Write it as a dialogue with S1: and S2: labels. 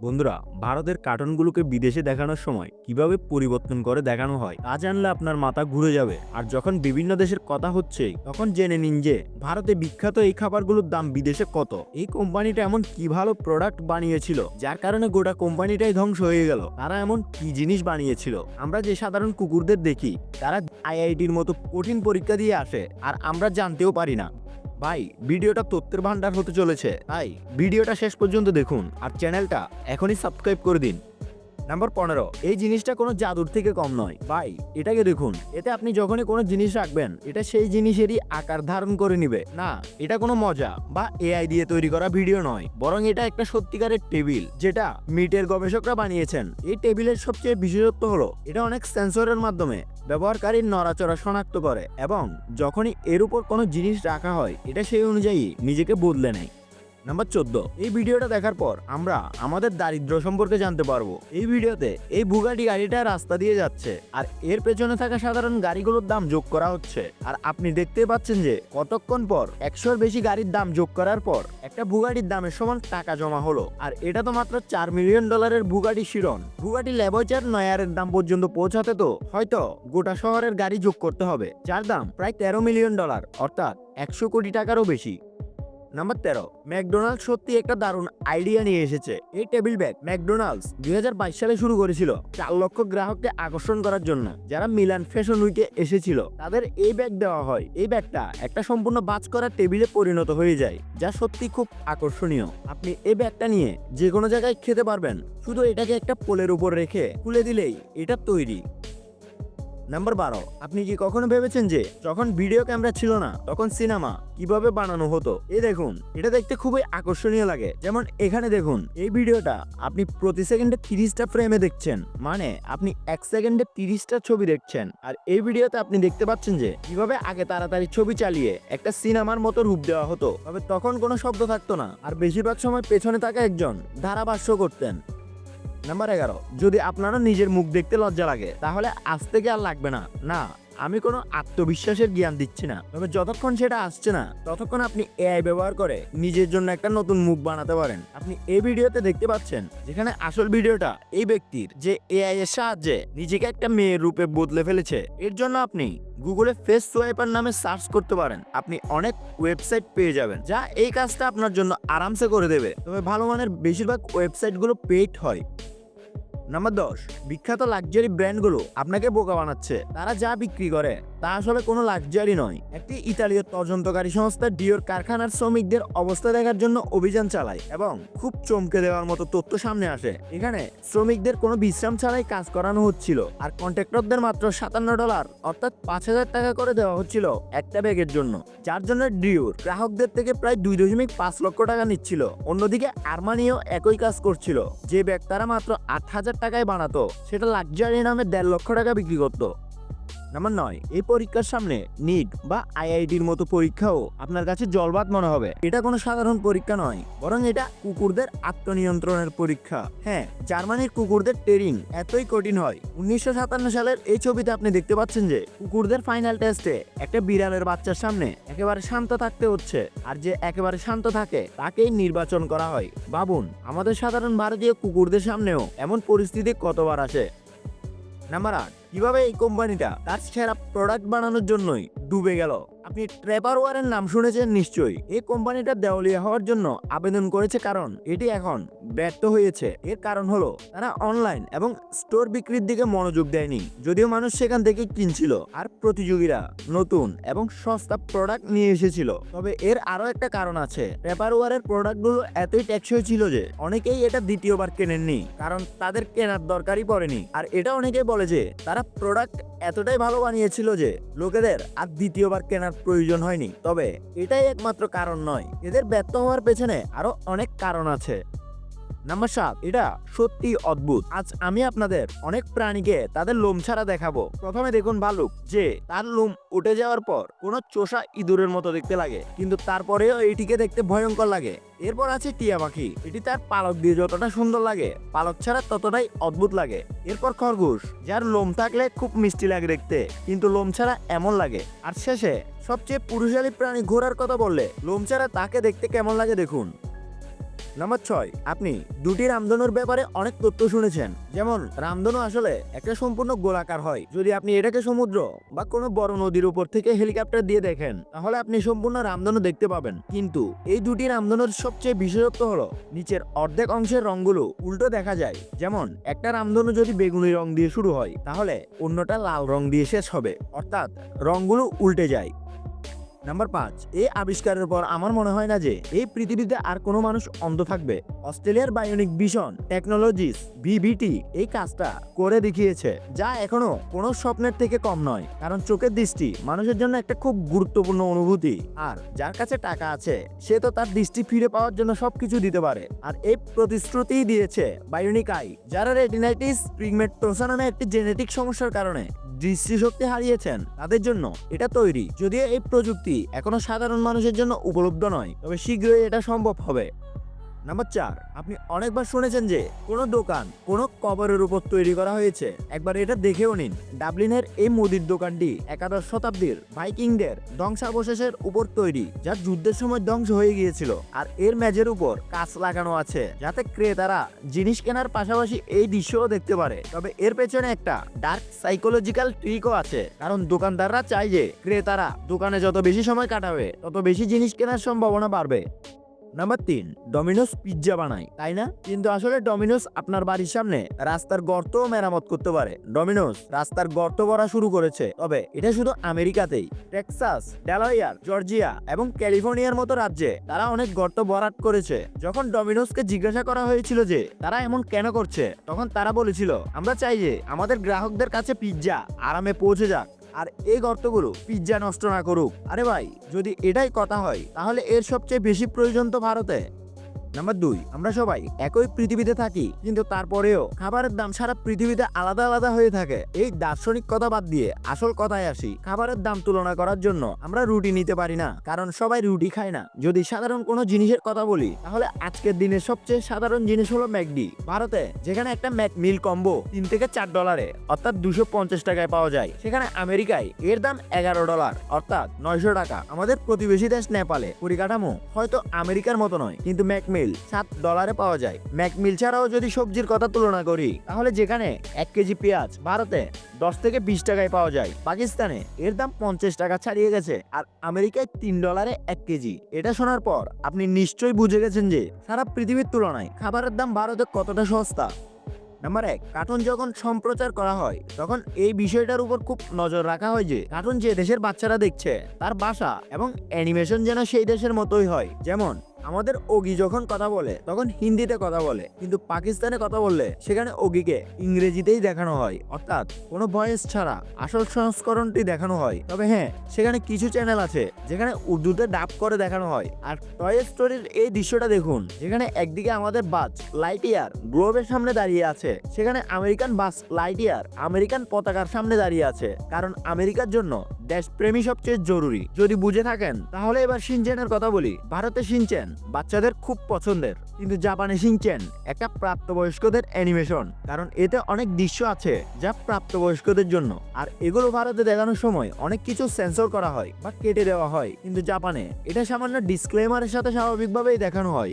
S1: বন্ধুরা, ভারতের কার্টুনগুলোকে বিদেশে দেখানোর সময় কিভাবে পরিবর্তন করে দেখানো হয় তা জানলে আপনার মাথা ঘুরে যাবে। আর যখন বিভিন্ন দেশের কথা হচ্ছে তখন জেনে নিন যে ভারতে বিখ্যাত এই খাবারগুলোর দাম বিদেশে কত। এই কোম্পানিটা এমন কি ভালো প্রোডাক্ট বানিয়েছিল যার কারণে গোটা কোম্পানিটাই ধ্বংস হয়ে গেল। তারা এমন কি জিনিস বানিয়েছিল? আমরা যে সাধারণ কুকুরদের দেখি তারা আইআইটির মতো কঠিন পরীক্ষা দিয়ে আসে আর আমরা জানতেও পারি না। ভাই, ভিডিওটা তথ্যের ভান্ডার হতে চলেছে, তাই ভিডিওটা শেষ পর্যন্ত দেখুন আর চ্যানেলটা এখনই সাবস্ক্রাইব করে দিন। নাম্বার 15, এই জিনিসটা কোনো জাদুর থেকে কম নয়। ভাই, এটাকে দেখুন। এতে আপনি যখনই কোনো জিনিস রাখবেন এটা সেই জিনিসেরই আকার ধারণ করে নিবে। না, এটা কোনো মজা বা এআই দিয়ে তৈরি করা ভিডিও নয়, বরং এটা একটা সত্যিকারের টেবিল যেটা মিটের গবেষকরা বানিয়েছেন। এই টেবিলের সবচেয়ে বিশেষত্ব হলো এটা অনেক সেন্সরের মাধ্যমে ব্যবহারকারীর নড়াচড়া শনাক্ত করে এবং যখনই এর উপর কোনো জিনিস রাখা হয় এটা সেই অনুযায়ী নিজেকে বদলে নেয়। নাম্বার 14, এই ভিডিওটা দেখার পর আমরা আমাদের দারিদ্র সম্পর্কে জানতে পারবো। এই ভিডিওতে এই বুগাটি গাড়িটা রাস্তা দিয়ে যাচ্ছে আর এর পেছনে থাকা সাধারণ গাড়িগুলোর দাম যোগ করা হচ্ছে। আর আপনি দেখতে পাচ্ছেন যে কতক্ষণ পর 100-র বেশি গাড়ির দাম যোগ করার পর একটা বুগাটির দামের সমান টাকা জমা হলো। আর এটা তো মাত্র $4 মিলিয়ন বুগাটি শিরন। বুগাটি লেবয়চার নয়ারের দাম পর্যন্ত পৌঁছাতে তো হয়তো গোটা শহরের গাড়ি যোগ করতে হবে, যার দাম প্রায় $13 মিলিয়ন, অর্থাৎ 100 কোটি টাকারও বেশি। নাম্বার 13, ম্যাকডোনাল্ডস সত্যি একটা দারুণ আইডিয়া নিয়ে এসেছে। এই টেবিল ব্যাগ ম্যাকডোনাল্ডস 2022 সালে শুরু করেছিল 4 লক্ষ গ্রাহককে আকর্ষণ করার জন্য যারা মিলান ফ্যাশন উইকে এসেছিল। তাদের এই ব্যাগ দেওয়া হয়। এই ব্যাগটা একটা সম্পূর্ণ বাজ করা টেবিলে পরিণত হয়ে যায়, যা সত্যি খুব আকর্ষণীয়। আপনি এই ব্যাগটা নিয়ে যে কোনো জায়গায় খেতে পারবেন, শুধু এটাকে একটা পোলের উপর রেখে খুলে দিলেই এটা তৈরি। নাম্বার 12, আপনি কি কখনো ভেবেছেন যে যখন ভিডিও ক্যামেরা ছিল না তখন সিনেমা কিভাবে বানানো হতো? এই দেখুন, এটা দেখতে খুবই আকর্ষণীয় লাগে। যেমন এখানে দেখুন, এই ভিডিওটা আপনি প্রতি সেকেন্ডে 30টা ফ্রেমে দেখছেন, মানে আপনি 1 সেকেন্ডে 30টা ছবি দেখছেন। আর এই ভিডিওতে আপনি দেখতে পাচ্ছেন যে কিভাবে আগে তাড়াতাড়ি ছবি চালিয়ে একটা সিনেমার মতো রূপ দেওয়া হতো। তবে তখন কোনো শব্দ থাকতো না আর বেশিরভাগ সময় পেছনে থাকা একজন ধারাভাষ্য করতেন। নাম্বার 11, যদি আপনারও নিজের মুখ দেখতে লজ্জা লাগে তাহলে আজ থেকে আর লাগবে না। না, আমি কোনো আত্মবিশ্বাসের জ্ঞান দিচ্ছি না, তবে যতক্ষণ সেটা আসছে না ততক্ষণ আপনি এআই ব্যবহার করে নিজের জন্য একটা নতুন মুখ বানাতে পারেন। আপনি এই ভিডিওতে দেখতে পাচ্ছেন যেখানে আসল ভিডিওটা এই ব্যক্তির যে এআই এর সাহায্যে নিজেকে একটা মেয়ের রূপে বদলে ফেলেছে। এর জন্য আপনি গুগলে ফেস সোয়াইপার নামে সার্চ করতে পারেন। আপনি অনেক ওয়েবসাইট পেয়ে যাবেন যা এই কাজটা আপনার জন্য আরামসে করে দেবে, তবে ভালো মানের বেশিরভাগ ওয়েবসাইটগুলো পেইড হয়। নাম্বার 10, বিখ্যাত লাক্সারি ব্র্যান্ডগুলো আপনাকে বোকা বানাচ্ছে। তারা যা বিক্রি করে তা আসলে কোনো লাক্সারি নয়। একটি ইতালীয় তদন্তকারী সংস্থা ডিওর কারখানার শ্রমিকদের অবস্থা দেখার জন্য অভিযান চালায় এবং খুব চমকে দেওয়ার মতো তথ্য সামনে আসে। এখানে শ্রমিকদের কোনো বিশ্রাম ছাড়াই কাজ করানো হচ্ছিল আর কন্ট্রাক্টরদের মাত্র $57, অর্থাৎ 5,000 টাকা করে দেওয়া হচ্ছিল একটা ব্যাগের জন্য, যার জন্য ডিওর গ্রাহকদের থেকে প্রায় 2.5 লক্ষ টাকা নিচ্ছিল। অন্যদিকে আর্মানিও একই কাজ করছিল। যে ব্যাগ তারা মাত্র 8,000 টাকায় বানাতো সেটা লাক্সারি নামে 1.5 লক্ষ টাকা বিক্রি করতো। নাম্বার 9, এই পরীক্ষার সামনে নিট বা আইআইটির মতো পরীক্ষাও আপনার কাছে জলবাদ মনে হবে। এটা কোনো সাধারণ পরীক্ষা নয়, বরং এটা কুকুরদের আত্মনিয়ন্ত্রণের পরীক্ষা। হ্যাঁ, জার্মানির কুকুরদের ট্রেনিং এতই কঠিন হয়। 1957 সালের এই ছবিতে আপনি দেখতে পাচ্ছেন যে কুকুরদের ফাইনাল টেস্টে একটা বিড়ালের বাচ্চার সামনে একেবারে শান্ত থাকতে হচ্ছে, আর যে একেবারে শান্ত থাকে তাকেই নির্বাচন করা হয়। ভাবুন, আমাদের সাধারণ ভারতীয় কুকুরদের সামনেও এমন পরিস্থিতি কতবার আসে। নাম্বার 8, কিভাবে এই কোম্পানিটা তার সেরা প্রোডাক্ট বানানোর জন্যই ডুবে গেল। আপনি ট্রেপারওয়ারের নাম শুনেছেন নিশ্চয়ই। এই কোম্পানিটা দেওয়ালিয়া হওয়ার জন্য আবেদন করেছে কারণ এটি এখন ব্যর্থ হয়েছে। এর কারণ হলো তারা অনলাইন এবং স্টোর বিক্রির দিকে মনোযোগ দেয়নি, যদিও মানুষ সেখান থেকে কিনছিল আর প্রতিযোগীরা নতুন এবং সস্তা প্রোডাক্ট নিয়ে এসেছিল। তবে এর আরো একটা কারণ আছে। ট্রেপারওয়ারের প্রোডাক্টগুলো এতই টেকসই ছিল যে অনেকেই এটা দ্বিতীয়বার কেনেননি, কারণ তাদের কেনার দরকারই পড়েনি। আর এটা অনেকেই বলে যে তারা প্রোডাক্ট এতটাই ভালো বানিয়েছিল যে লোকেদের আর দ্বিতীয়বার কেনার প্রয়োজন হয়নি। তবে এটাই একমাত্র কারণ নয়, এদের ব্যর্থ হওয়ার পেছনে আরো অনেক কারণ আছে। নাম্বার 7, এটা সত্যি অদ্ভুত। আজ আমি আপনাদের অনেক প্রাণীকে তাদের লোম ছাড়া দেখাবো। প্রথমে দেখুন ভালুক, যে তার লোম উঠে যাওয়ার পর কোনো চোষা ইঁদুরের মতো দেখতে লাগে, কিন্তু তারপরেও এটিকে দেখতে ভয়ঙ্কর লাগে। এরপর আছে টিয়া পাখি, এটি তার পালক দিয়ে যতটা সুন্দর লাগে পালক ছাড়া ততটাই অদ্ভুত লাগে। এরপর খরগোশ, যার লোম থাকলে খুব মিষ্টি লাগে দেখতে, কিন্তু লোম ছাড়া এমন লাগে। আর শেষে সবচেয়ে পুরুষালী প্রাণী ঘোড়ার কথা বললে লোম ছাড়া তাকে দেখতে কেমন লাগে দেখুন। নাম্বার 6, আপনি দুটি রামধনুর ব্যাপারে অনেক তথ্য শুনেছেন। যেমন রামধনু আসলে একটা সম্পূর্ণ গোলাকার হয়। যদি আপনি এটাকে সমুদ্র বা কোনো বড় নদীর উপর থেকে হেলিকপ্টার দিয়ে দেখেন, তাহলে আপনি সম্পূর্ণ রামধনু দেখতে পাবেন। কিন্তু এই দুটি রামধনুর সবচেয়ে বিশেষত্ব হলো নিচের অর্ধেক অংশের রংগুলো উল্টো দেখা যায়। যেমন একটা রামধনু যদি বেগুনি রং দিয়ে শুরু হয়, তাহলে অন্যটা লাল রং দিয়ে শেষ হবে, অর্থাৎ রংগুলো উল্টে যায়। নাম্বার 5, এই আবিষ্কারের পর আমার মনে হয় না যে এই পৃথিবীতে আর কোনো মানুষ অন্ধ থাকবে। অস্ট্রেলিয়ার বায়োনিক ভিশন টেকনোলজিস ভিভিটি এই কাজটা করে দেখিয়েছে, যা এখনো কোনো স্বপ্নের থেকে কম নয়। কারণ চোখের দৃষ্টি মানুষের জন্য একটা খুব গুরুত্বপূর্ণ অনুভূতি, আর যার কাছে টাকা আছে সে তো তার দৃষ্টি ফিরে পাওয়ার জন্য সবকিছু দিতে পারে। আর এই প্রতিশ্রুতিই দিয়েছে বায়োনিক আই, যারা রেটিনাইটিস পিগমেন্টোসা নামে একটি জেনেটিক সমস্যার কারণে দৃষ্টিশক্তি হারিয়েছেন, তাদের জন্য এটা তৈরি। যদিও এই প্রযুক্তি এখনো সাধারণ মানুষের জন্য উপলব্ধ নয়, তবে শীঘ্রই এটা সম্ভব হবে। নাম্বার 4, আপনি অনেকবার শুনেছেন যে কোনো দোকান কোনো কবরের উপর তৈরি করা হয়েছে। একবার এটা দেখেও নিন। ডাবলিনের এই মুদির দোকানটি একাদশ শতাব্দীর ভাইকিংদের ধ্বংসাবশেষের উপর তৈরি, যা যুদ্ধের সময় ধ্বংস হয়ে গিয়েছিল। আর এর মেঝের উপর কাঁচ লাগানো আছে, যাতে ক্রেতারা জিনিস কেনার পাশাপাশি এই দৃশ্যও দেখতে পারে। তবে এর পেছনে একটা ডার্ক সাইকোলজিক্যাল ট্রিকও আছে, কারণ দোকানদাররা চায় যে ক্রেতারা দোকানে যত বেশি সময় কাটাবে, তত বেশি জিনিস কেনার সম্ভাবনা বাড়বে। নাম্বার 3, ডমিনোস পিৎজা বানায়, তাই না? কিন্তু আসলে ডমিনোস আপনার বাড়ির সামনে রাস্তার গর্তও মেরামত করতে পারে। ডমিনোস রাস্তার গর্ত ভরা শুরু করেছে, তবে এটা শুধু আমেরিকাতেই। টেক্সাস, ডেলাওয়্যার, জর্জিয়া এবং ক্যালিফোর্নিয়ার মতো রাজ্যে তারা অনেক গর্ত ভরাট করেছে। যখন ডমিনোসকে জিজ্ঞাসা করা হয়েছিল যে তারা এমন কেন করছে, তখন তারা বলেছিল, আমরা চাই যে আমাদের গ্রাহকদের কাছে পিৎজা আরামে পৌঁছে যাক, আর এই গর্তগুলো পিৎজা নষ্ট না করুক। আরে ভাই, যদি এটাই কথা হয়, তাহলে এর সবচেয়ে বেশি প্রয়োজন তো ভারতে। নাম্বার 2, আমরা সবাই একই পৃথিবীতে থাকি, কিন্তু তারপরেও খাবারের দাম সারা পৃথিবীতে আলাদা আলাদা হয়ে থাকে। এই দার্শনিক কথা বাদ দিয়ে আসল কথায় আসি। খাবারের দাম তুলনা করার জন্য আমরা রুটি নিতে পারি না, কারণ সবাই রুটি খায় না। যদি সাধারণ কোনো জিনিসের কথা বলি, তাহলে আজকের দিনের সবচেয়ে সাধারণ জিনিস হলো ম্যাকডি। ভারতে যেখানে একটা ম্যাক মিল কম্বো $3 থেকে $4 অর্থাৎ 250 টাকায় পাওয়া যায়, সেখানে আমেরিকায় এর দাম $11 অর্থাৎ 900 টাকা। আমাদের প্রতিবেশী দেশ নেপালে পরিকাঠামো হয়তো আমেরিকার মতো নয়, কিন্তু ম্যাক মিল $7 পাওয়া যায়। ম্যাকমিল ছাড়াও যদি সবজির কথা তুলনা করি, তাহলে যেখানে 1 কেজি পেঁয়াজ ভারতে 10 থেকে 20 টাকায় পাওয়া যায়, পাকিস্তানে এর দাম 50 টাকা ছাড়িয়ে গেছে, আর আমেরিকায় $3 1 কেজি। এটা শোনার পর আপনি নিশ্চয়ই বুঝে গেছেন যে সারা পৃথিবীর তুলনায় খাবারের দাম ভারতে কতটা সস্তা। নাম্বার 1, কার্টুন যখন সম্প্রচার করা হয়, তখন এই বিষয়টার উপর খুব নজর রাখা হয় যে কার্টুন যে দেশের বাচ্চারা দেখছে, তার ভাষা এবং অ্যানিমেশন যেন সেই দেশের মতোই হয়। যেমন আমাদের ওগি যখন কথা বলে, তখন হিন্দিতে কথা বলে, কিন্তু পাকিস্তানে কথা বললে সেখানে ওগিকে ইংরেজিতেই দেখানো হয়, অর্থাৎ কোনো ভয়েস ছাড়া আসল সংস্করণটি দেখানো হয়। তবে হ্যাঁ, সেখানে কিছু চ্যানেল আছে যেখানে উর্দুতে ডাব করে দেখানো হয়। আর টয় স্টোরির এই দৃশ্যটা দেখুন, যেখানে একদিকে আমাদের বাজ লাইটইয়ার গ্লোবের সামনে দাঁড়িয়ে আছে, সেখানে আমেরিকান বাজ লাইটইয়ার আমেরিকান পতাকার সামনে দাঁড়িয়ে আছে, কারণ আমেরিকার জন্য দেশপ্রেমী সবচেয়ে জরুরি। যদি বুঝে থাকেন, তাহলে এবার শিনচ্যানের কথা বলি। ভারতে শিনচ্যান বাচ্চাদের খুব পছন্দের, কিন্তু জাপানে শিনচ্যান একটা প্রাপ্তবয়স্কদের অ্যানিমেশন, কারণ এতে অনেক দৃশ্য আছে যা প্রাপ্তবয়স্কদের জন্য। আর এগুলো ভারতে দেখানোর সময় অনেক কিছু সেন্সর করা হয় বা কেটে দেওয়া হয়, কিন্তু জাপানে এটা সামান্য ডিসক্লেমারের সাথে স্বাভাবিকভাবেই দেখানো হয়।